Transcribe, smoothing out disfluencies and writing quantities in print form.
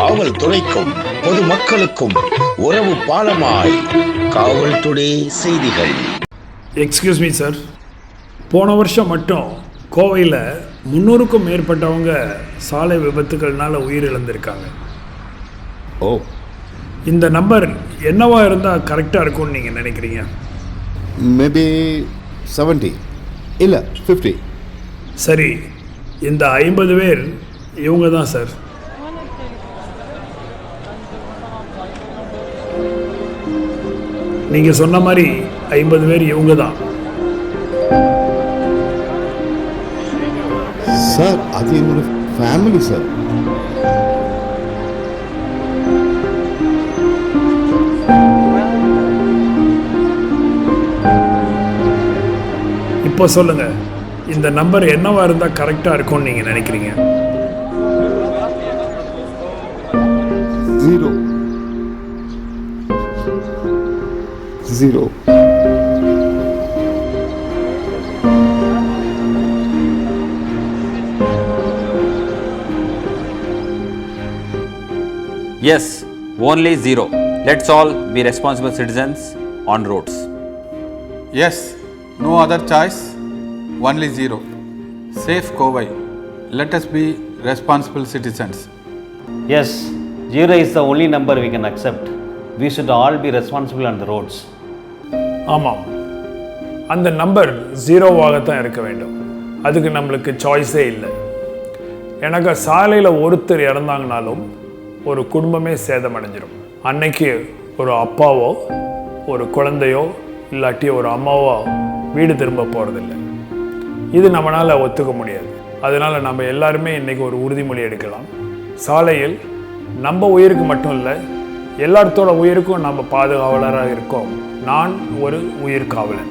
காவல்துறைக்கும் பொதுமக்களுக்கும் உறவு பாலமாய் காவல்துறை செய்திகள். எக்ஸ்கியூஸ் மீ சார், போன வருஷம் மட்டும் கோவையில் 300க்கும் மேற்பட்டவங்க சாலை விபத்துக்கள்னால உயிரிழந்திருக்காங்க. ஓ, இந்த நம்பர் என்னவா இருந்தால் கரெக்டாக இருக்கும்னு நீங்கள் நினைக்கிறீங்க? மேபி 70 இல்லை 50. சரி, இந்த 50 பேர் இவங்க தான் சார். நீங்கள் சொன்ன மாதிரி 50 பேர் இவங்க தான். சார், அது என்னோட ஃபேமிலி சார். இப்போ சொல்லுங்க, இந்த நம்பர் என்னவா இருந்தால் கரெக்டாக இருக்கும்னு நீங்கள் நினைக்கிறீங்க? 0. Yes, only 0. Let's all be responsible citizens on roads. Yes, no other choice, only 0. Safe Kovai. Let us be responsible citizens. Yes, 0 is the only number we can accept. We should all be responsible on the roads. ஆமாம், அந்த number 0வாகத்தான் இருக்க வேண்டும். அதுக்கு நம்மளுக்கு சாய்ஸே இல்லை. எனக்கு சாலையில் ஒருத்தர் இறந்தாங்கனாலும் ஒரு குடும்பமே சேதமடைஞ்சிடும். அன்னைக்கு ஒரு அப்பாவோ ஒரு குழந்தையோ இல்லாட்டி ஒரு அம்மாவோ வீடு திரும்ப போகிறதில்லை. இது நம்மளால் ஒத்துக்க முடியாது. அதனால் நம்ம எல்லாருமே இன்றைக்கி ஒரு உறுதிமொழி எடுக்கலாம். சாலையில் நம்ம உயிருக்கு மட்டும் இல்லை, எல்லாத்தோட உயிருக்கும் நம்ம பாதுகாவலராக இருக்கோம். நான் ஒரு உயிர் காவலன்.